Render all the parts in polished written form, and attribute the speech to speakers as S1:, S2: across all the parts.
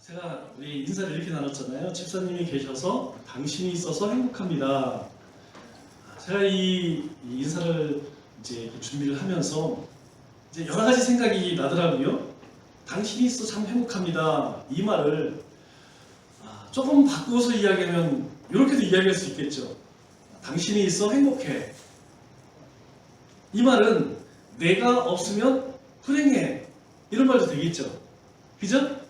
S1: 제가 우리 인사를 이렇게 나눴잖아요. 집사님이 계셔서 당신이 있어서 행복합니다. 제가 이 인사를 이제 준비를 하면서 이제 여러 가지 생각이 나더라고요. 당신이 있어 참 행복합니다. 이 말을 조금 바꾸어서 이야기하면 이렇게도 이야기할 수 있겠죠. 당신이 있어 행복해. 이 말은 내가 없으면 불행해. 이런 말도 되겠죠. 그죠?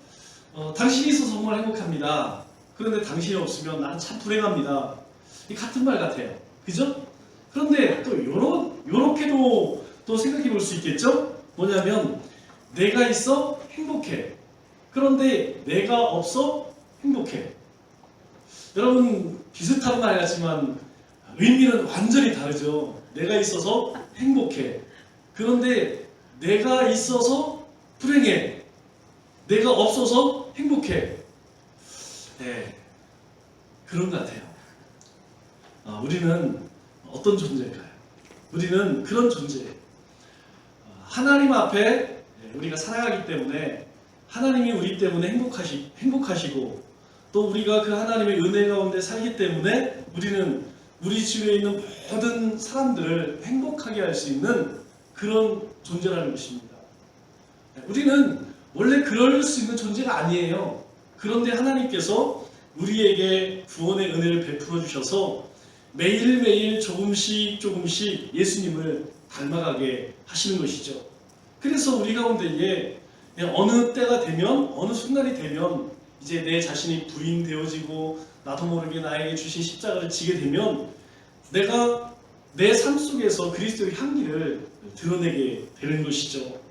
S1: 당신이 있어서 정말 행복합니다. 그런데 당신이 없으면 나는 참 불행합니다. 이 같은 말 같아요. 그죠? 그런데 또 요렇게도 또 생각해 볼 수 있겠죠? 뭐냐면 내가 있어 행복해. 그런데 내가 없어 행복해. 여러분 비슷한 말 같지만 의미는 완전히 다르죠. 내가 있어서 행복해. 그런데 내가 있어서 불행해. 내가 없어서 행복해. 네, 그런 것 같아요. 우리는 어떤 존재일까요? 우리는 그런 존재예요. 하나님 앞에 우리가 살아가기 때문에 하나님이 우리 때문에 행복하시고 또 우리가 그 하나님의 은혜 가운데 살기 때문에 우리는 우리 주위에 있는 모든 사람들을 행복하게 할 수 있는 그런 존재라는 것입니다. 우리는 원래 그럴 수 있는 존재가 아니에요. 그런데 하나님께서 우리에게 구원의 은혜를 베풀어 주셔서 매일매일 조금씩 예수님을 닮아가게 하시는 것이죠. 그래서 우리 가운데에 어느 때가 되면 어느 순간이 되면 이제 내 자신이 부인되어지고 나도 모르게 나에게 주신 십자가를 지게 되면 내가 내 삶 속에서 그리스도의 향기를 드러내게 되는 것이죠.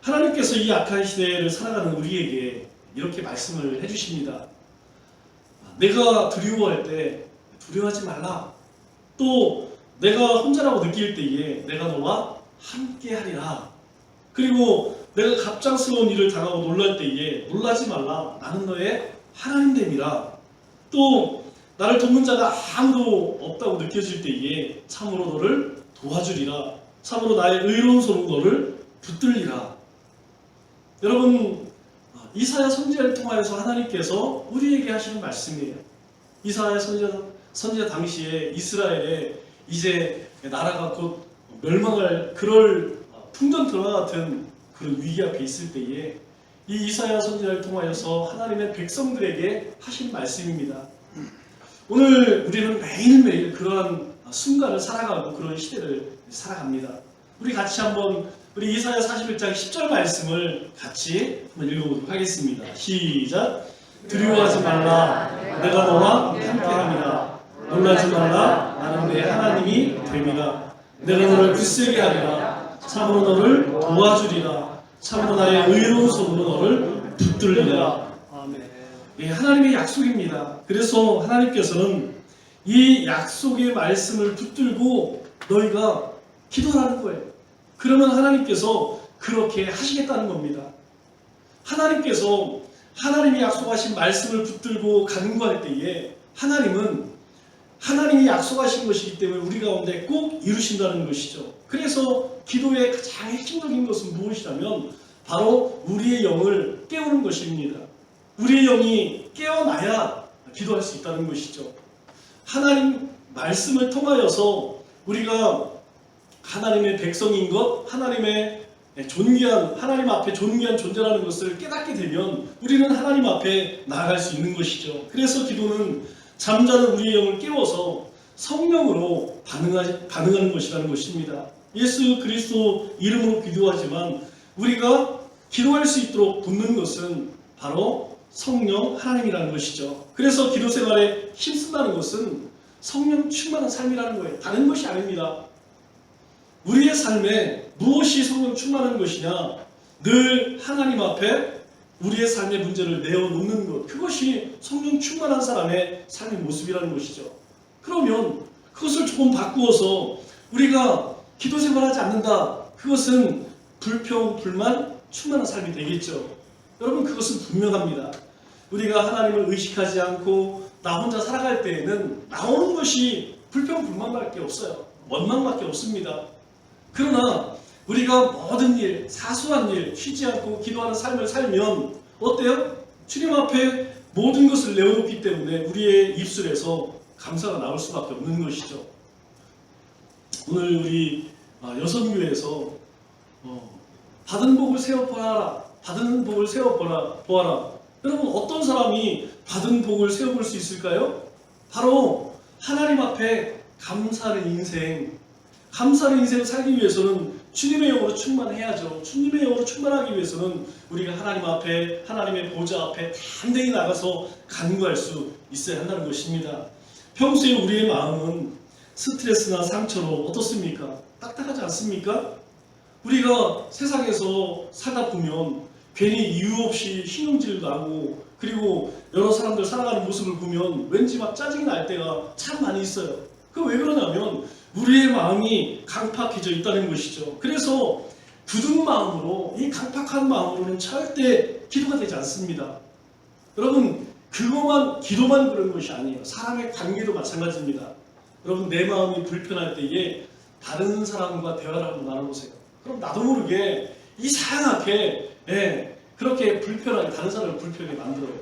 S1: 하나님께서 이 악한 시대를 살아가는 우리에게 이렇게 말씀을 해주십니다. 내가 두려워할 때 두려워하지 말라. 또 내가 혼자라고 느낄 때에 내가 너와 함께 하리라. 그리고 내가 갑작스러운 일을 당하고 놀랄 때에 놀라지 말라. 나는 너의 하나님됨이라. 또 나를 돕는 자가 아무도 없다고 느껴질 때에 참으로 너를 도와주리라. 참으로 나의 의로운 손으로 너를 붙들리라. 여러분, 이사야 선지자를 통하여서 하나님께서 우리에게 하시는 말씀이에요. 이사야 선지자 당시에 이스라엘에 이제 나라가 곧 멸망할 그럴 풍전토와 같은 그런 위기 앞에 있을 때에 이 이사야 선지자를 통하여서 하나님의 백성들에게 하신 말씀입니다. 오늘 우리는 매일매일 그러한 순간을 살아가고 그런 시대를 살아갑니다. 우리 같이 한번 우리 이사야 41장 10절 말씀을 같이 한번 읽어보도록 하겠습니다. 시작! 두려워하지 말라. 내가 너와 함께합니다. 놀라지 말라. 나는 내 하나님이 됨이라. 내가 너를 굳세게 하리라. 참으로 너를 도와주리라. 참으로 나의 의로운 손으로 너를 붙들리라. 아멘. 예, 하나님의 약속입니다. 그래서 하나님께서는 이 약속의 말씀을 붙들고 너희가 기도하는 거예요. 그러면 하나님께서 그렇게 하시겠다는 겁니다. 하나님께서 하나님이 약속하신 말씀을 붙들고 간구할 때에 하나님은 하나님이 약속하신 것이기 때문에 우리 가운데 꼭 이루신다는 것이죠. 그래서 기도의 가장 핵심적인 것은 무엇이냐면 바로 우리의 영을 깨우는 것입니다. 우리의 영이 깨어나야 기도할 수 있다는 것이죠. 하나님 말씀을 통하여서 우리가 하나님의 백성인 것, 하나님의 존귀한, 하나님 앞에 존귀한 존재라는 것을 깨닫게 되면 우리는 하나님 앞에 나아갈 수 있는 것이죠. 그래서 기도는 잠자는 우리의 영을 깨워서 성령으로 반응하는 것이라는 것입니다. 예수 그리스도 이름으로 기도하지만 우리가 기도할 수 있도록 돕는 것은 바로 성령 하나님이라는 것이죠. 그래서 기도 생활에 힘쓴다는 것은 성령 충만한 삶이라는 거예요. 다른 것이 아닙니다. 우리의 삶에 무엇이 성령 충만한 것이냐? 늘 하나님 앞에 우리의 삶의 문제를 내어놓는 것. 그것이 성령 충만한 사람의 삶의 모습이라는 것이죠. 그러면 그것을 조금 바꾸어서 우리가 기도 생활하지 않는다. 그것은 불평, 불만, 충만한 삶이 되겠죠. 여러분 그것은 분명합니다. 우리가 하나님을 의식하지 않고 나 혼자 살아갈 때에는 나오는 것이 불평, 불만밖에 없어요. 원망밖에 없습니다. 그러나 우리가 모든 일, 사소한 일 쉬지 않고 기도하는 삶을 살면 어때요? 주님 앞에 모든 것을 내어놓기 때문에 우리의 입술에서 감사가 나올 수밖에 없는 것이죠. 오늘 우리 여성교회에서 받은 복을 세어 보아라, 받은 복을 세어 보아라. 여러분, 어떤 사람이 받은 복을 세어볼 수 있을까요? 바로 하나님 앞에 감사하는 인생, 감사하는 인생을 살기 위해서는 주님의 영으로 충만해야죠. 주님의 영으로 충만하기 위해서는 우리가 하나님 앞에, 하나님의 보좌 앞에 담대히 나가서 간구할 수 있어야 한다는 것입니다. 평소에 우리의 마음은 스트레스나 상처로 어떻습니까? 딱딱하지 않습니까? 우리가 세상에서 살다 보면 괜히 이유 없이 신경질 나고, 그리고 여러 사람들 살아가는 모습을 보면 왠지 막 짜증이 날 때가 참 많이 있어요. 그 왜 그러냐면 우리의 마음이 강팍해져 있다는 것이죠. 그래서 굳은 마음으로, 이 강팍한 마음으로는 절대 기도가 되지 않습니다. 여러분, 그거만, 기도만 그런 것이 아니에요. 사람의 관계도 마찬가지입니다. 여러분, 내 마음이 불편할 때에 다른 사람과 대화를 한번 나눠보세요. 그럼 나도 모르게 이상하게 그렇게 불편하게, 다른 사람을 불편하게 만들어요.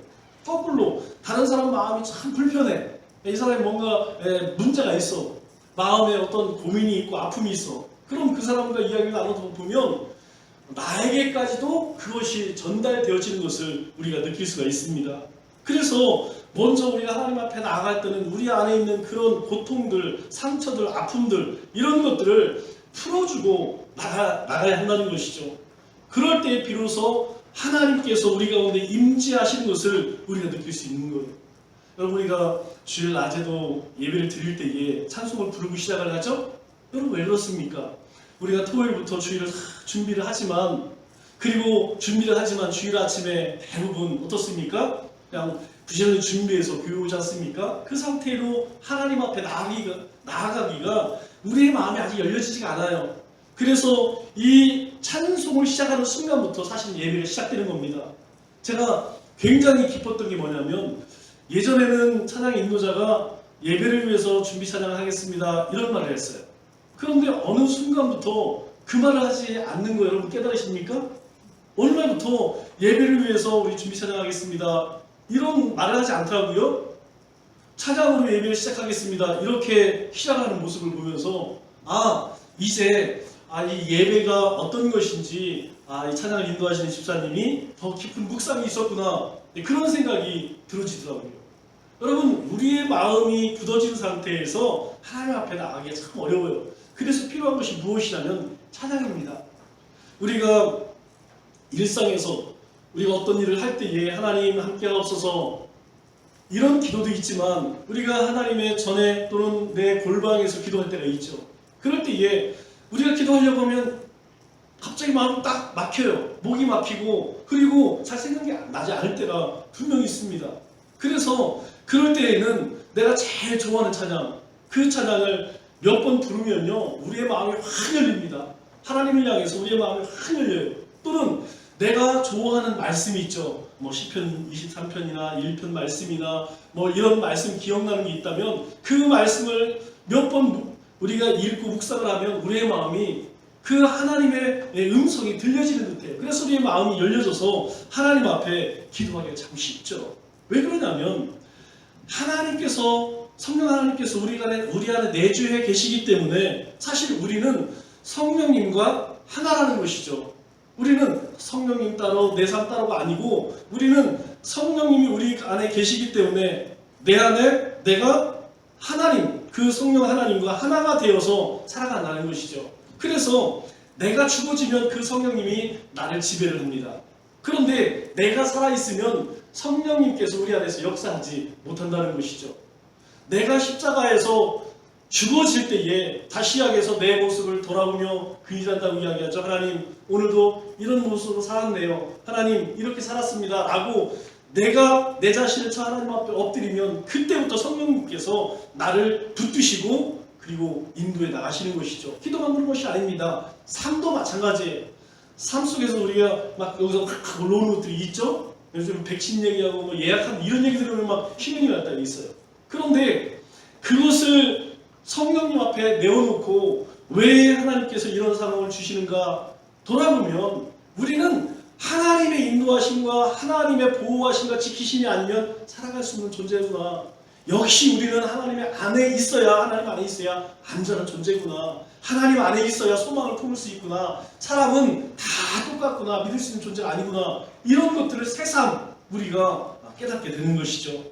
S1: 거꾸로 다른 사람 마음이 참 불편해. 이 사람이 뭔가 문제가 있어. 마음에 어떤 고민이 있고 아픔이 있어. 그럼 그 사람과 이야기를 나눠보면 나에게까지도 그것이 전달되어지는 것을 우리가 느낄 수가 있습니다. 그래서 먼저 우리가 하나님 앞에 나아갈 때는 우리 안에 있는 그런 고통들, 상처들, 아픔들, 이런 것들을 풀어주고 나가야 한다는 것이죠. 그럴 때 비로소 하나님께서 우리 가운데 임재하시는 것을 우리가 느낄 수 있는 거예요. 여러분, 우리가 주일 낮에도 예배를 드릴 때에 찬송을 부르고 시작을 하죠? 여러분, 왜 그렇습니까? 우리가 토요일부터 주일을 준비를 하지만, 그리고 준비를 하지만 주일 아침에 대부분 어떻습니까? 그냥 부지런히 준비해서 교회 오지 않습니까? 그 상태로 하나님 앞에 나아가기가 우리의 마음이 아직 열려지지가 않아요. 그래서 이 찬송을 시작하는 순간부터 사실 예배가 시작되는 겁니다. 제가 굉장히 기뻤던 게 뭐냐면, 예전에는 찬양 인도자가 예배를 위해서 준비 찬양을 하겠습니다, 이런 말을 했어요. 그런데 어느 순간부터 그 말을 하지 않는 거 여러분 깨달으십니까? 어느 날부터 예배를 위해서 우리 준비 찬양하겠습니다, 이런 말을 하지 않더라고요. 찬양으로 예배를 시작하겠습니다, 이렇게 시작하는 모습을 보면서 이제 이 예배가 어떤 것인지, 이 찬양을 인도하시는 집사님이 더 깊은 묵상이 있었구나, 그런 생각이 들어지더라고요. 여러분, 우리의 마음이 굳어진 상태에서 하나님 앞에 나가기가 참 어려워요. 그래서 필요한 것이 무엇이냐면 찬양입니다. 우리가 일상에서 우리가 어떤 일을 할 때에 하나님 함께 하옵소서, 이런 기도도 있지만 우리가 하나님의 전에 또는 내 골방에서 기도할 때가 있죠. 그럴 때에 우리가 기도하려고 하면 갑자기 마음이 딱 막혀요. 목이 막히고, 그리고 잘 생각이 나지 않을 때가 분명히 있습니다. 그래서 그럴 때에는 내가 제일 좋아하는 찬양, 그 찬양을 몇 번 부르면요, 우리의 마음이 확 열립니다. 하나님을 향해서 우리의 마음이 확 열려요. 또는 내가 좋아하는 말씀이 있죠. 시편 23편이나 1편 말씀이나 이런 말씀 기억나는 게 있다면 그 말씀을 몇 번 우리가 읽고 묵상을 하면 우리의 마음이 그 하나님의 음성이 들려지는 듯해요. 그래서 우리의 마음이 열려져서 하나님 앞에 기도하기가 참 쉽죠. 왜 그러냐면 성령 하나님께서 우리 안에 내주해 계시기 때문에 사실 우리는 성령님과 하나라는 것이죠. 우리는 성령님 따로 내 삶 따로가 아니고, 우리는 성령님이 우리 안에 계시기 때문에 내 안에 내가 하나님, 그 성령 하나님과 하나가 되어서 살아간다는 것이죠. 그래서 내가 죽어지면 그 성령님이 나를 지배를 합니다. 그런데 내가 살아있으면 성령님께서 우리 안에서 역사하지 못한다는 것이죠. 내가 십자가에서 죽어질 때에 다시 시작해서 내 모습을 돌아보며 근심한다고 이야기하죠. 하나님, 오늘도 이런 모습으로 살았네요. 하나님, 이렇게 살았습니다, 라고 내가 내 자신을 저 하나님 앞에 엎드리면 그때부터 성령님께서 나를 붙드시고 그리고 인도해 나가시는 것이죠. 기도만 그런 것이 아닙니다. 삶도 마찬가지예요. 삶 속에서 우리가 막 여기서 확 올라오는 것들이 있죠. 요즘 백신 얘기하고 예약하는 이런 얘기 들으면 막 힘이 날 때가 있어요. 그런데 그것을 성령님 앞에 내어놓고 왜 하나님께서 이런 상황을 주시는가 돌아보면 우리는 하나님의 인도하심과 하나님의 보호하심과 지키심이 아니면 살아갈 수 없는 존재구나. 역시 우리는 하나님의 안에 있어야, 하나님 안에 있어야 안전한 존재구나. 하나님 안에 있어야 소망을 품을 수 있구나. 사람은 다 똑같구나. 믿을 수 있는 존재가 아니구나. 이런 것들을 새삼 우리가 깨닫게 되는 것이죠.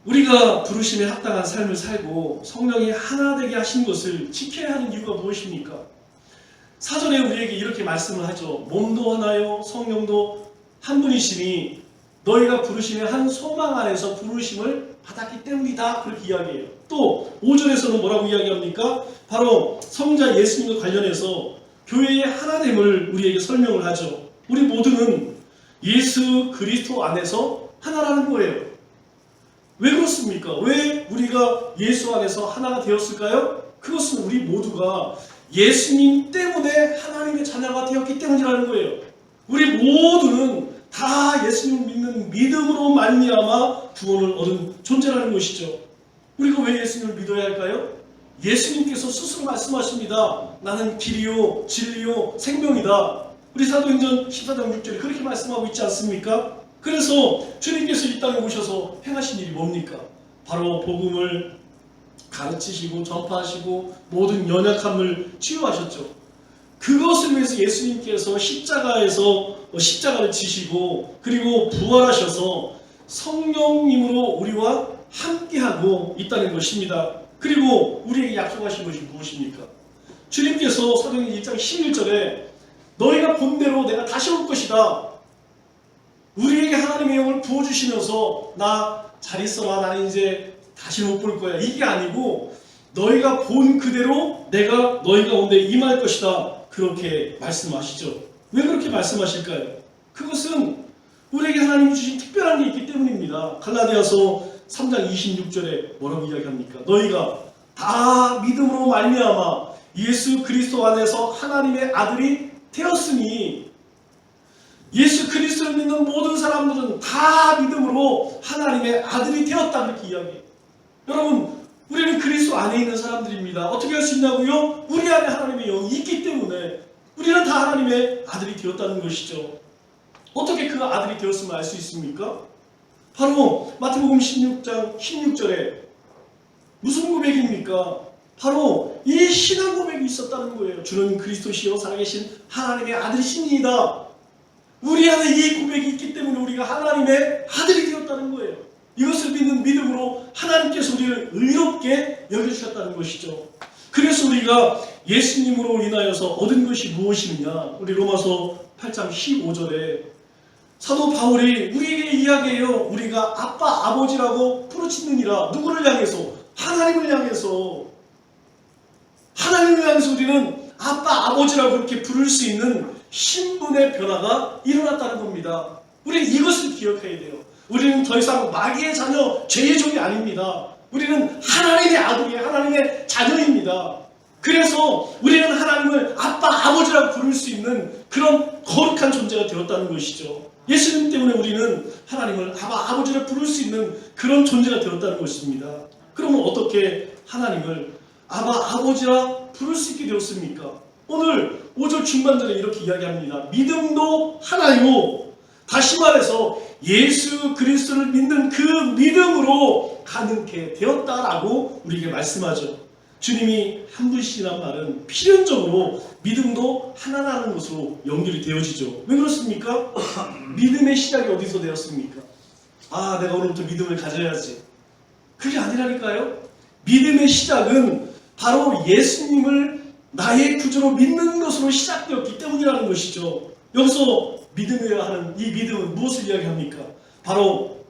S1: 우리가 부르심에 합당한 삶을 살고 성령이 하나 되게 하신 것을 지켜야 하는 이유가 무엇입니까? 사전에 우리에게 이렇게 말씀을 하죠. 몸도 하나요 성령도 한 분이시니 너희가 부르심의 한 소망 안에서 부르심을 받았기 때문이다. 그렇게 이야기해요. 또 5절에서는 뭐라고 이야기합니까? 바로 성자 예수님과 관련해서 교회의 하나됨을 우리에게 설명을 하죠. 우리 모두는 예수 그리스도 안에서 하나라는 거예요. 왜 그렇습니까? 왜 우리가 예수 안에서 하나가 되었을까요? 그것은 우리 모두가 예수님 때문에 하나님의 자녀가 되었기 때문이라는 거예요. 우리 모두는 다 예수님을 믿는 믿음으로 말미암아 구원을 얻은 존재라는 것이죠. 우리가 왜 예수님을 믿어야 할까요? 예수님께서 스스로 말씀하십니다. 나는 길이요 진리요 생명이다. 우리 사도행전 14장 6절에 그렇게 말씀하고 있지 않습니까? 그래서 주님께서 이 땅에 오셔서 행하신 일이 뭡니까? 바로 복음을 가르치시고 전파하시고 모든 연약함을 치유하셨죠. 그것을 위해서 예수님께서 십자가를 지시고 그리고 부활하셔서 성령님으로 우리와 함께하고 있다는 것입니다. 그리고 우리에게 약속하신 것이 무엇입니까? 주님께서 사도행전 1장 11절에 너희가 본대로 내가 다시 올 것이다. 우리에게 하나님의 영을 부어주시면서 나 잘 있어라. 나는 이제 다시 못 볼 거야. 이게 아니고 너희가 본 그대로 내가 너희 가운데 임할 것이다. 그렇게 말씀하시죠. 왜 그렇게 말씀하실까요? 그것은 우리에게 하나님이 주신 특별한 게 있기 때문입니다. 갈라디아서 3장 26절에 뭐라고 이야기합니까? 너희가 다 믿음으로 말미암아 예수 그리스도 안에서 하나님의 아들이 되었으니 예수 그리스도를 믿는 모든 사람들은 다 믿음으로 하나님의 아들이 되었다. 그렇게 이야기해요. 여러분 우리는 그리스도 안에 있는 사람들입니다. 어떻게 할 수 있냐고요? 우리 안에 하나님의 영이 있기 때문에 우리는 다 하나님의 아들이 되었다는 것이죠. 어떻게 그 아들이 되었음을 알 수 있습니까? 바로 마태복음 16장 16절에 무슨 고백입니까? 바로 이 신앙 고백이 있었다는 거예요. 주는 그리스도시요 살아계신 하나님의 아들이시니이다. 우리 안에 이 고백이 있기 때문에 우리가 하나님의 아들이 되었다는 거예요. 이것을 믿는 믿음으로 하나님께서 우리를 의롭게 여겨주셨다는 것이죠. 그래서 우리가 예수님으로 인하여서 얻은 것이 무엇이냐? 우리 로마서 8장 15절에 사도 바울이 우리에게 이야기해요. 우리가 아빠 아버지라고 부르짖느니라. 누구를 향해서? 하나님을 향해서. 하나님을 향해서 우리는 아빠 아버지라고 그렇게 부를 수 있는 신분의 변화가 일어났다는 겁니다. 우리는 이것을 기억해야 돼요. 우리는 더 이상 마귀의 자녀, 죄의 종이 아닙니다. 우리는 하나님의 아들이에요. 하나님의 자녀입니다. 그래서 우리는 하나님을 아빠, 아버지라고 부를 수 있는 그런 거룩한 존재가 되었다는 것이죠. 예수님 때문에 우리는 하나님을 아빠, 아버지라 부를 수 있는 그런 존재가 되었다는 것입니다. 그러면 어떻게 하나님을 아빠, 아버지라 부를 수 있게 되었습니까? 오늘 5절 중반절에 이렇게 이야기합니다. 믿음도 하나요. 다시 말해서 예수 그리스도를 믿는 그 믿음으로 가능케 되었다라고 우리에게 말씀하죠. 주님이 한 분이시란 말은 필연적으로 믿음도 하나라는 것으로 연결이 되어지죠. 왜 그렇습니까? 믿음의 시작이 어디서 되었습니까? 아, 내가 오늘부터 믿음을 가져야지. 그게 아니라니까요. 믿음의 시작은 바로 예수님을 나의 구주로 믿는 것으로 시작되었기 때문이라는 것이죠. 여기서 믿음이라 하는 이 믿음은 무엇을 이야기합니까? 바로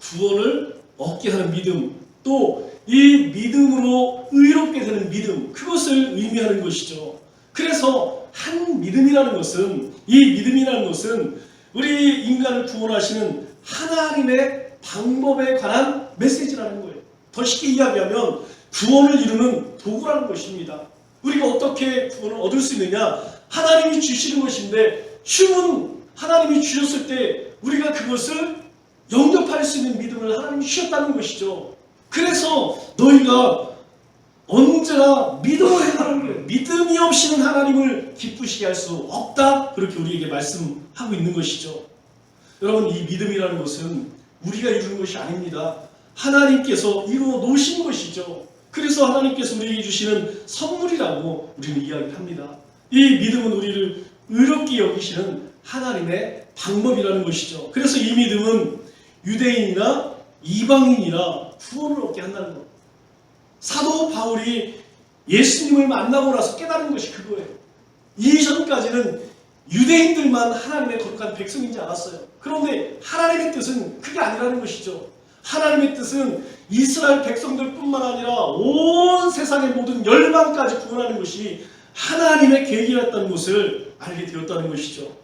S1: 구원을 얻게 하는 믿음, 또 이 믿음으로 의롭게 되는 믿음, 그것을 의미하는 것이죠. 그래서 한 믿음이라는 것은, 이 믿음이라는 것은 우리 인간을 구원하시는 하나님의 방법에 관한 메시지라는 거예요. 더 쉽게 이야기하면 구원을 이루는 도구라는 것입니다. 우리가 어떻게 구원을 얻을 수 있느냐? 하나님이 주시는 것인데, 주문 하나님이 주셨을 때 우리가 그것을 영접할 수 있는 믿음을 하나님이 주셨다는 것이죠. 그래서 너희가 언제나 믿음으로 행하는 거예요. 믿음이 없이는 하나님을 기쁘시게 할 수 없다. 그렇게 우리에게 말씀하고 있는 것이죠. 여러분, 이 믿음이라는 것은 우리가 이루는 것이 아닙니다. 하나님께서 이루어 놓으신 것이죠. 그래서 하나님께서 우리에게 주시는 선물이라고 우리는 이야기합니다. 이 믿음은 우리를 의롭게 여기시는 하나님의 방법이라는 것이죠. 그래서 이 믿음은 유대인이나 이방인이나 구원을 얻게 한다는 것. 사도 바울이 예수님을 만나고 나서 깨달은 것이 그거예요. 이전까지는 유대인들만 하나님의 거룩한 백성인지 알았어요. 그런데 하나님의 뜻은 그게 아니라는 것이죠. 하나님의 뜻은 이스라엘 백성들뿐만 아니라 온 세상의 모든 열방까지 구원하는 것이 하나님의 계획이었다는 것을 알게 되었다는 것이죠.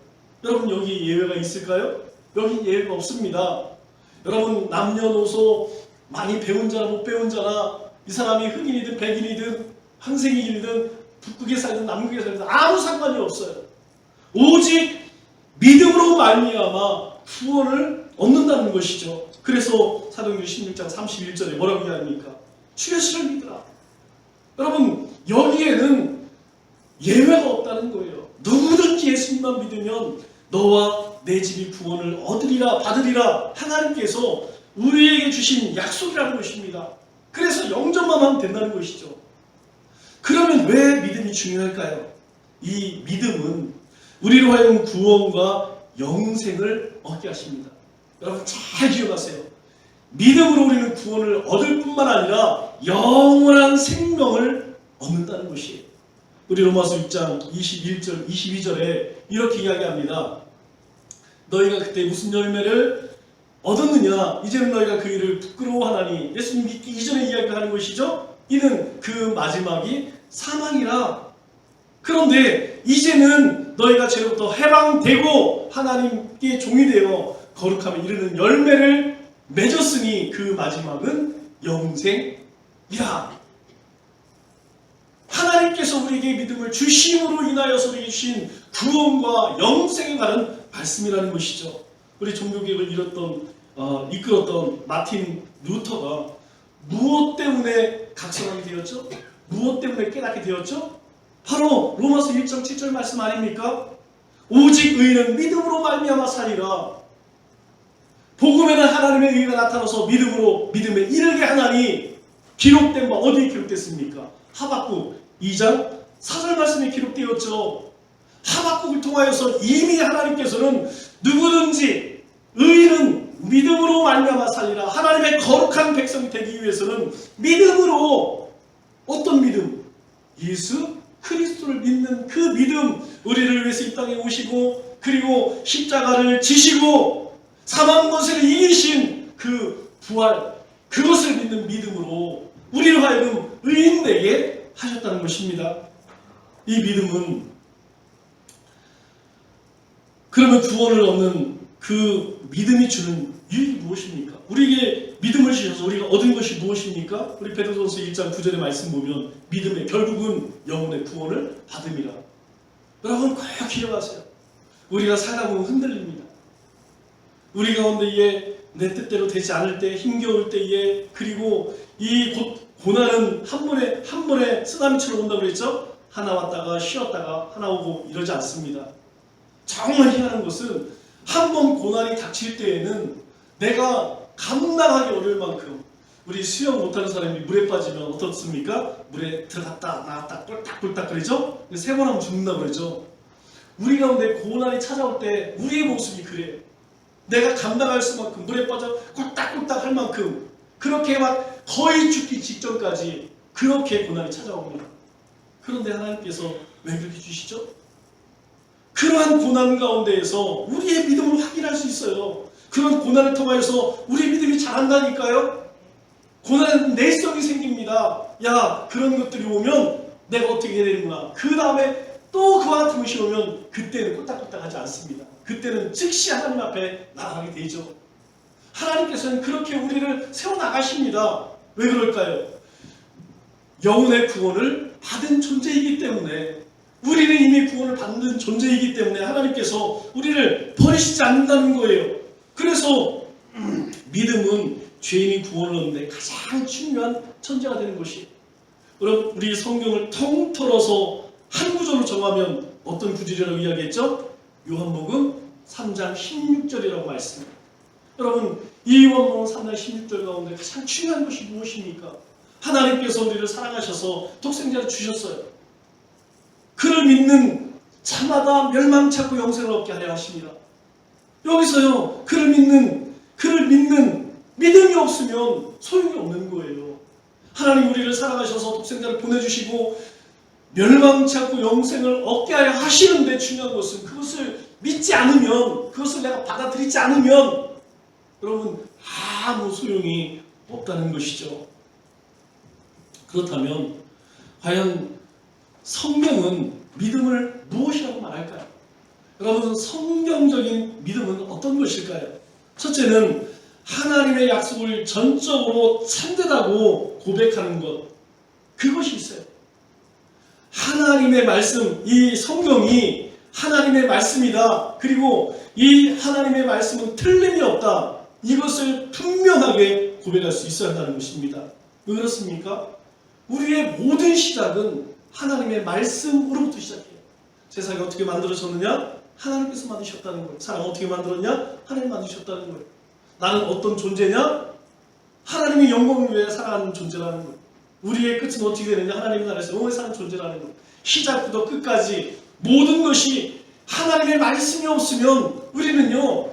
S1: 여러분, 여기 예외가 있을까요? 여기 예외가 없습니다. 여러분, 남녀노소 많이 배운 자나 못 배운 자나 이 사람이 흑인이든 백인이든 황생이든 북극에 살든 남극에 살든 아무 상관이 없어요. 오직 믿음으로 말미암아 구원을 얻는다는 것이죠. 그래서 사도행전 16장 31절에 뭐라고 이야기합니까? 주 예수를 믿으라. 여러분, 여기에는 예외가 없다는 거예요. 누구든지 예수님만 믿으면 너와 내 집이 구원을 얻으리라 받으리라 하나님께서 우리에게 주신 약속이라는 것입니다. 그래서 영접만 하면 된다는 것이죠. 그러면 왜 믿음이 중요할까요? 이 믿음은 우리로 하여금 구원과 영생을 얻게 하십니다. 여러분, 잘 기억하세요. 믿음으로 우리는 구원을 얻을 뿐만 아니라 영원한 생명을 얻는다는 것이에요. 우리 로마서 6장 21절 22절에 이렇게 이야기합니다. 너희가 그때 무슨 열매를 얻었느냐? 이제는 너희가 그 일을 부끄러워하나니. 예수님 믿기 이전에 이야기하는 것이죠. 이는 그 마지막이 사망이라. 그런데 이제는 너희가 죄로부터 해방되고 하나님께 종이 되어 거룩함에 이르는 열매를 맺었으니 그 마지막은 영생이라. 하나님께서 우리에게 믿음을 주심으로 인하여서 우리에게 주신 구원과 영생에 관한 말씀이라는 것이죠. 우리 종교개혁을 이끌었던 마틴 루터가 무엇 때문에 각성하게 되었죠? 무엇 때문에 깨닫게 되었죠? 바로 로마서 1장 7절 말씀 아닙니까? 오직 의인은 믿음으로 말미암아 사리라. 복음에는 하나님의 의가 나타나서 믿음에 이르게 하나니. 기록된 바 어디에 기록됐습니까? 하박국 2장 4절 말씀에 기록되었죠. 하박국을 통하여서 이미 하나님께서는 누구든지 의인은 믿음으로 말미암아 살리라. 하나님의 거룩한 백성이 되기 위해서는 믿음으로, 어떤 믿음? 예수 그리스도를 믿는 그 믿음, 우리를 위해서 이 땅에 오시고 그리고 십자가를 지시고 사망 권세를 이기신 그 부활, 그것을 믿는 믿음으로 우리를 하여금 의인 되게 하셨다는 것입니다. 이 믿음은, 그러면 구원을 얻는 그 믿음이 주는 유익이 무엇입니까? 우리에게 믿음을 주셔서 우리가 얻은 것이 무엇입니까? 우리 베드로전서 1장 9절의 말씀 보면 믿음의 결국은 영혼의 구원을 받음이라. 여러분, 꼭 기억하세요. 우리가 살다 보면 흔들립니다. 우리 가운데에 내 뜻대로 되지 않을 때, 힘겨울 때에, 그리고 이 고난은 한 번에 쓰나미처럼 온다고 그랬죠? 하나 왔다가 쉬었다가 하나 오고 이러지 않습니다. 정말 희한한 것은 한 번 고난이 닥칠 때에는 내가 감당하기 어려울 만큼, 우리 수영 못하는 사람이 물에 빠지면 어떻습니까? 물에 들어갔다 나왔다 꼴딱꼴딱 그러죠? 3번 하면 죽는다 그러죠? 우리 가운데 고난이 찾아올 때 우리의 모습이 그래요. 내가 감당할 수만큼 물에 빠져 꼴딱꼴딱 할 만큼, 그렇게 막 거의 죽기 직전까지 그렇게 고난이 찾아옵니다. 그런데 하나님께서 왜 그렇게 주시죠? 그러한 고난 가운데에서 우리의 믿음을 확인할 수 있어요. 그런 고난을 통하여서 우리의 믿음이 자란다니까요. 고난은 내성이 생깁니다. 야, 그런 것들이 오면 내가 어떻게 해야 되는구나. 그 다음에 또 그와 같은 것이 오면 그때는 꿀딱꿀딱하지 않습니다. 그때는 즉시 하나님 앞에 나아가게 되죠. 하나님께서는 그렇게 우리를 세워나가십니다. 왜 그럴까요? 영혼의 구원을 받은 존재이기 때문에, 우리는 이미 구원을 받는 존재이기 때문에 하나님께서 우리를 버리시지 않는다는 거예요. 그래서 믿음은 죄인이 구원을 얻는 데 가장 중요한 천재가 되는 것이에요. 그럼 우리 성경을 통틀어서 한 구절로 정하면 어떤 구절이라고 이야기했죠? 요한복음 3장 16절이라고 말씀합니다. 여러분, 이 요한복음 3장 16절 가운데 가장 중요한 것이 무엇입니까? 하나님께서 우리를 사랑하셔서 독생자를 주셨어요. 그를 믿는 자마다 멸망치 않고 영생을 얻게 하려 하십니다. 여기서요, 그를 믿는 믿음이 없으면 소용이 없는 거예요. 하나님 우리를 사랑하셔서 독생자를 보내주시고 멸망치 않고 영생을 얻게 하려 하시는데, 중요한 것은 그것을 믿지 않으면, 그것을 내가 받아들이지 않으면 여러분 아무 소용이 없다는 것이죠. 그렇다면 과연 성경은 믿음을 무엇이라고 말할까요? 여러분, 성경적인 믿음은 어떤 것일까요? 첫째는 하나님의 약속을 전적으로 참되다고 고백하는 것, 그것이 있어요. 하나님의 말씀, 이 성경이 하나님의 말씀이다. 그리고 이 하나님의 말씀은 틀림이 없다. 이것을 분명하게 고백할 수 있어야 한다는 것입니다. 왜 그렇습니까? 우리의 모든 시작은 하나님의 말씀으로부터 시작해요. 세상이 어떻게 만들어졌느냐? 하나님께서 만드셨다는 거예요. 사람 어떻게 만들었냐? 하나님 만드셨다는 거예요. 나는 어떤 존재냐? 하나님의 영광을 위해 살아가는 존재라는 거예요. 우리의 끝은 어떻게 되느냐? 하나님의 나라에서 영원히 사는 존재라는 거예요. 시작부터 끝까지 모든 것이 하나님의 말씀이 없으면 우리는요,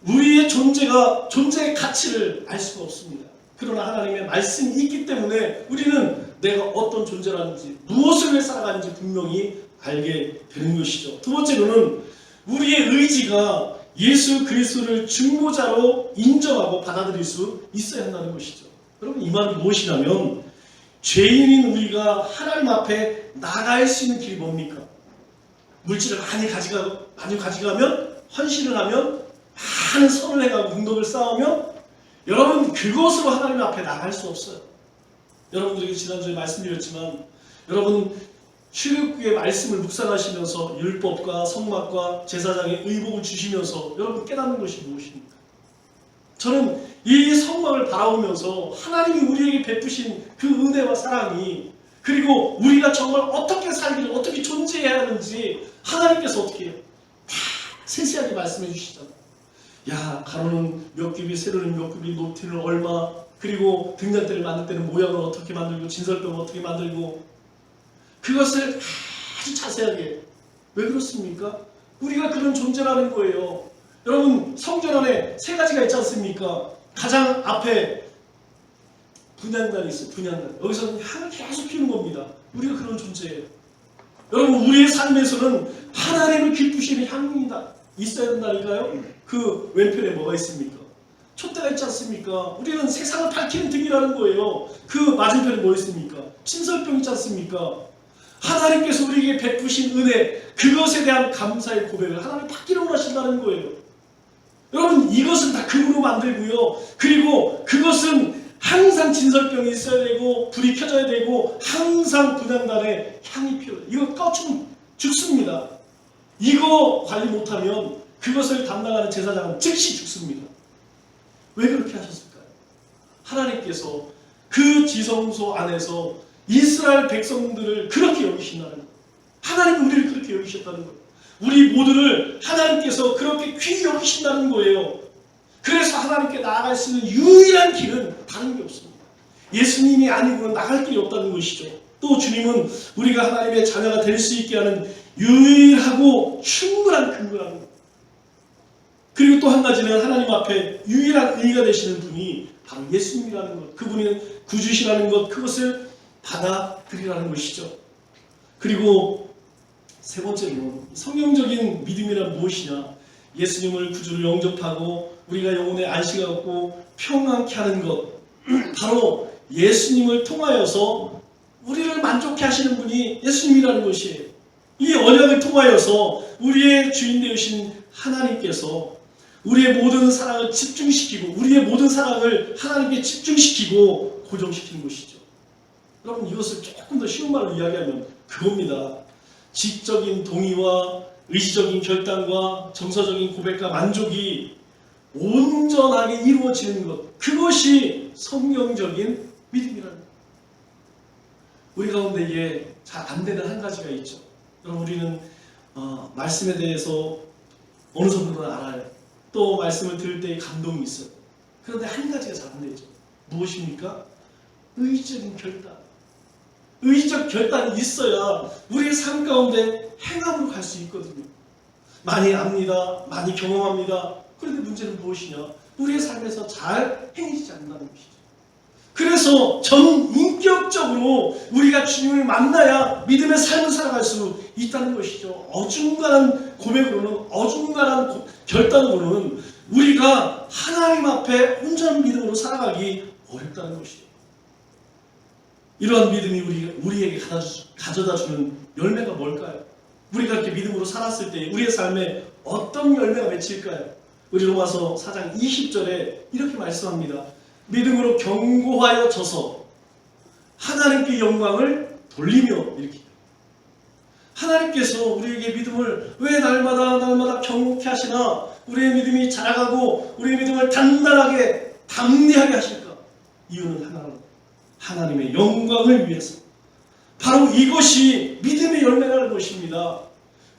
S1: 우리의 존재의 가치를 알 수가 없습니다. 그러나 하나님의 말씀이 있기 때문에 우리는 내가 어떤 존재라는지, 무엇을 위해 살아가는지 분명히 알게 되는 것이죠. 두 번째로는 우리의 의지가 예수 그리스도를 중보자로 인정하고 받아들일 수 있어야 한다는 것이죠. 여러분, 이 말은 무엇이냐면, 죄인인 우리가 하나님 앞에 나갈 수 있는 길이 뭡니까? 물질을 많이 가져가면, 헌신을 하면, 많은 선을 해가고 공덕을 쌓으면, 여러분, 그것으로 하나님 앞에 나갈 수 없어요. 여러분들에게 지난주에 말씀드렸지만, 여러분 출애굽기의 말씀을 묵상하시면서 율법과 성막과 제사장의 의복을 주시면서 여러분 깨닫는 것이 무엇입니까? 저는 이 성막을 바라보면서 하나님이 우리에게 베푸신 그 은혜와 사랑이, 그리고 우리가 정말 어떻게 살기를, 어떻게 존재해야 하는지 하나님께서 어떻게 해요? 다 세세하게 말씀해 주시잖아요. 야, 가로는 몇 규빗, 세로는 몇 규빗, 높이는 얼마, 그리고 등잔대를 만들 때는 모양을 어떻게 만들고, 진설병을 어떻게 만들고, 그것을 아주 자세하게. 왜 그렇습니까? 우리가 그런 존재라는 거예요. 여러분, 성전 안에 세 가지가 있지 않습니까? 가장 앞에 분향단이 있어요. 분향단. 여기서는 향을 계속 피우는 겁니다. 우리가 그런 존재예요. 여러분, 우리의 삶에서는 하나님을 기쁘시는 향이 있어야 된다니까요. 그 왼편에 뭐가 있습니까? 촛대가 있지 않습니까? 우리는 세상을 밝히는 등이라는 거예요. 그 맞은편에 뭐 있습니까? 진설병 있지 않습니까? 하나님께서 우리에게 베푸신 은혜, 그것에 대한 감사의 고백을 하나님 받기를 원하신다는 거예요. 여러분, 이것은 다 금으로 만들고요. 그리고 그것은 항상 진설병이 있어야 되고, 불이 켜져야 되고, 항상 분향단에 향이 피어요. 이거 꺼주면 죽습니다. 이거 관리 못하면 그것을 담당하는 제사장은 즉시 죽습니다. 왜 그렇게 하셨을까요? 하나님께서 그 지성소 안에서 이스라엘 백성들을 그렇게 여기신다는 거예요. 하나님은 우리를 그렇게 여기셨다는 거예요. 우리 모두를 하나님께서 그렇게 귀히 여기신다는 거예요. 그래서 하나님께 나아갈 수 있는 유일한 길은 다른 게 없습니다. 예수님이 아니고는 나갈 길이 없다는 것이죠. 또 주님은 우리가 하나님의 자녀가 될 수 있게 하는 유일하고 충분한 근거라는 거예요. 그리고 또 한 가지는 하나님 앞에 유일한 의가 되시는 분이 바로 예수님이라는 것, 그분이 구주시라는 것, 그것을 받아들이라는 것이죠. 그리고 세 번째로 성경적인 믿음이란 무엇이냐? 예수님을 구주로 영접하고 우리가 영혼의 안식을 얻고 평안케 하는 것, 바로 예수님을 통하여서 우리를 만족케 하시는 분이 예수님이라는 것이에요. 이 언약을 통하여서 우리의 주인 되신 하나님께서 우리의 모든 사랑을 집중시키고, 우리의 모든 사랑을 하나님께 집중시키고 고정시키는 것이죠. 여러분, 이것을 조금 더 쉬운 말로 이야기하면 그겁니다. 지적인 동의와 의지적인 결단과 정서적인 고백과 만족이 온전하게 이루어지는 것, 그것이 성경적인 믿음이라는 거예요. 우리 가운데 이게 잘 안 되는 한 가지가 있죠. 여러분, 우리는 말씀에 대해서 어느 정도는 알아요. 또 말씀을 들을 때 감동이 있어요. 그런데 한 가지가 잘 안 되죠. 무엇입니까? 의지적인 결단. 의지적 결단이 있어야 우리의 삶 가운데 행함으로 갈 수 있거든요. 많이 압니다. 많이 경험합니다. 그런데 문제는 무엇이냐? 우리의 삶에서 잘 행해지지 않는다는 것이죠. 그래서 전인격적으로 우리가 주님을 만나야 믿음의 삶을 살아갈 수 있다는 것이죠. 어중간한 고백으로는, 어중간한 결단으로는 우리가 하나님 앞에 온전한 믿음으로 살아가기 어렵다는 것이죠. 이러한 믿음이 우리에게 가져다주는 열매가 뭘까요? 우리가 이렇게 믿음으로 살았을 때 우리의 삶에 어떤 열매가 맺힐까요? 우리 로마서 4장 20절에 이렇게 말씀합니다. 믿음으로 견고하여 져서 하나님께 영광을 돌리며, 이렇게. 하나님께서 우리에게 믿음을 왜 날마다 경고케 하시나, 우리의 믿음이 자라가고 우리의 믿음을 단단하게 담대하게 하실까? 이유는 하나님의 영광을 위해서. 바로 이것이 믿음의 열매라는 것입니다.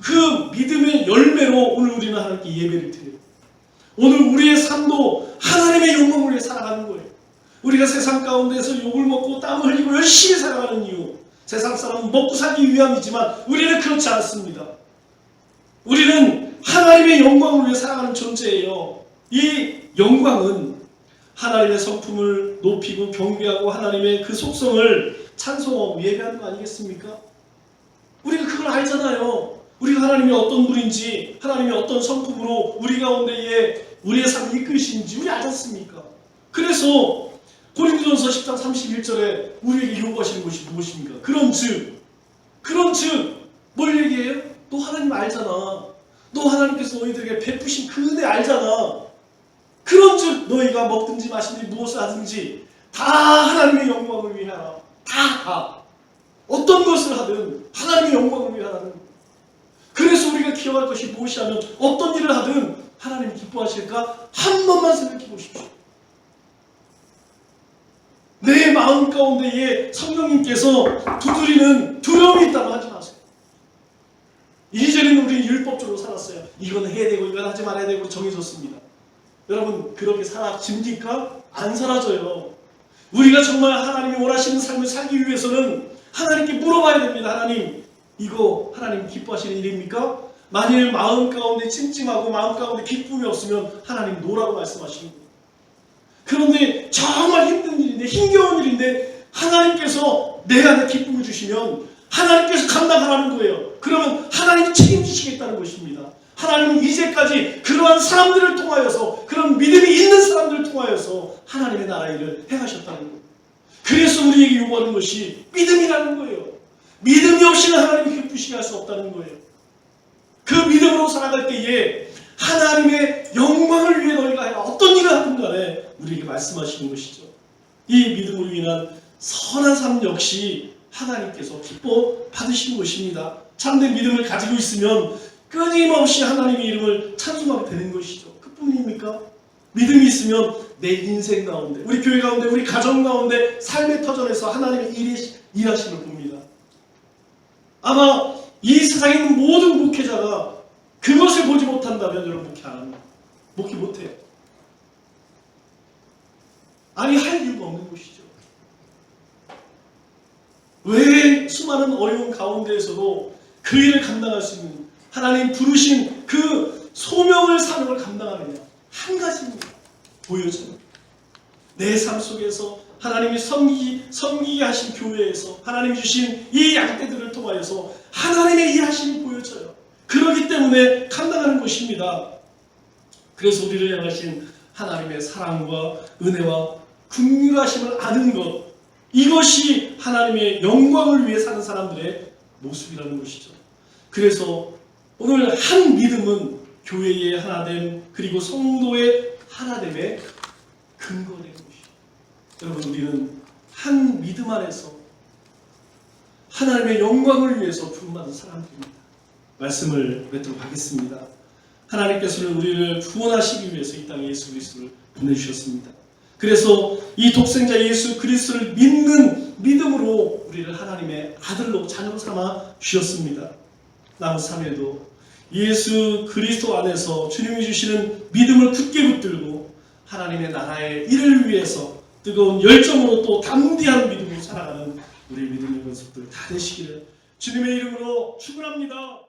S1: 그 믿음의 열매로 오늘 우리는 하나님께 예배를 드려요. 오늘 우리의 삶도 하나님의 영광을 위해 살아가는 거예요. 우리가 세상 가운데서 욕을 먹고 땀을 흘리고 열심히 살아가는 이유, 세상 사람은 먹고 살기 위함이지만 우리는 그렇지 않습니다. 우리는 하나님의 영광을 위해 살아가는 존재예요. 이 영광은 하나님의 성품을 높이고 경배하고 하나님의 그 속성을 찬송하고 예배하는 거 아니겠습니까? 우리가 그걸 알잖아요. 우리가 하나님이 어떤 분인지, 하나님이 어떤 성품으로 우리 가운데에 우리의 삶을 이끄시는지 우리 알지 않습니까? 그래서 고린도전서 10장 31절에 우리에게 요구하시는 것이 무엇입니까? 그런즉 뭘 얘기해요? 너 하나님 알잖아. 너 하나님께서 너희들에게 베푸신 그 은혜 알잖아. 그런즉 너희가 먹든지 마시든지 무엇을 하든지 다 하나님의 영광을 위해 하라. 다. 어떤 것을 하든 하나님의 영광을 위해 하라는. 그래서 우리가 기억할 것이 무엇이냐면 어떤 일을 하든 하나님이 기뻐하실까? 한 번만 생각해 보십시오. 내 마음 가운데에 성령님께서 두드리는 두려움이 있다고 하지 마세요. 이전에는 우리는 율법적으로 살았어요. 이건 해야 되고 이건 하지 말아야 되고 정해졌습니다. 여러분, 그렇게 사라집니까? 안 사라져요. 우리가 정말 하나님이 원하시는 삶을 살기 위해서는 하나님께 물어봐야 됩니다. 하나님, 이거 하나님 기뻐하시는 일입니까? 만일 마음 가운데 찜찜하고 마음 가운데 기쁨이 없으면 하나님 노라고 말씀하시는 거예요. 그런데 정말 힘든 일인데, 힘겨운 일인데 하나님께서 내 안에 기쁨을 주시면 하나님께서 감당하라는 거예요. 그러면 하나님이 책임지시겠다는 것입니다. 하나님은 이제까지 그러한 사람들을 통하여서, 그런 믿음이 있는 사람들을 통하여서 하나님의 나라 일을 행하셨다는 거예요. 그래서 우리에게 요구하는 것이 믿음이라는 거예요. 믿음이 없이는 하나님이 기쁘시게 할 수 없다는 거예요. 그 믿음으로 살아갈 때에 하나님의 영광을 위해 너희가 해라. 어떤 일을 하든 간에 우리에게 말씀하시는 것이죠. 이 믿음으로 인한 선한 삶 역시 하나님께서 기뻐 받으시는 것입니다. 참된 믿음을 가지고 있으면 끊임없이 하나님의 이름을 찬송하게 되는 것이죠. 그뿐입니까? 믿음이 있으면 내 인생 가운데, 우리 교회 가운데, 우리 가정 가운데, 삶의 터전에서 하나님의 일하심을 봅니다. 아마 이 세상에 있는 모든 목회자가 그것을 보지 못한다면 여러분 목회 안 합니다. 목회 못해요. 아니, 할 이유가 없는 것이죠. 왜 수많은 어려운 가운데에서도 그 일을 감당할 수 있는, 하나님 부르신 그 소명을 사는 걸 감당하느냐? 한 가지입니다. 보여줘요. 내 삶 속에서 하나님이 섬기게 하신 교회에서 하나님이 주신 이 양떼들을 통하여서 하나님의 일하심이 보여져요. 그렇기 때문에 감당하는 것입니다. 그래서 우리를 향하신 하나님의 사랑과 은혜와 긍휼하심을 아는 것, 이것이 하나님의 영광을 위해 사는 사람들의 모습이라는 것이죠. 그래서 오늘 한 믿음은 교회의 하나됨, 그리고 성도의 하나됨의 근거되는 것이죠. 여러분, 우리는 한 믿음 안에서 하나님의 영광을 위해서 부름받은 사람들입니다. 말씀을 맺도록 하겠습니다. 하나님께서는 우리를 구원하시기 위해서 이 땅에 예수 그리스도를 보내주셨습니다. 그래서 이 독생자 예수 그리스도를 믿는 믿음으로 우리를 하나님의 아들로 자녀로 삼아 주셨습니다. 남은 삶에도 예수 그리스도 안에서 주님이 주시는 믿음을 굳게 붙들고 하나님의 나라의 일을 위해서 뜨거운 열정으로 또 담대한 믿음으로 살아가는 우리 믿음의 권속들 다 되시기를 주님의 이름으로 축원합니다.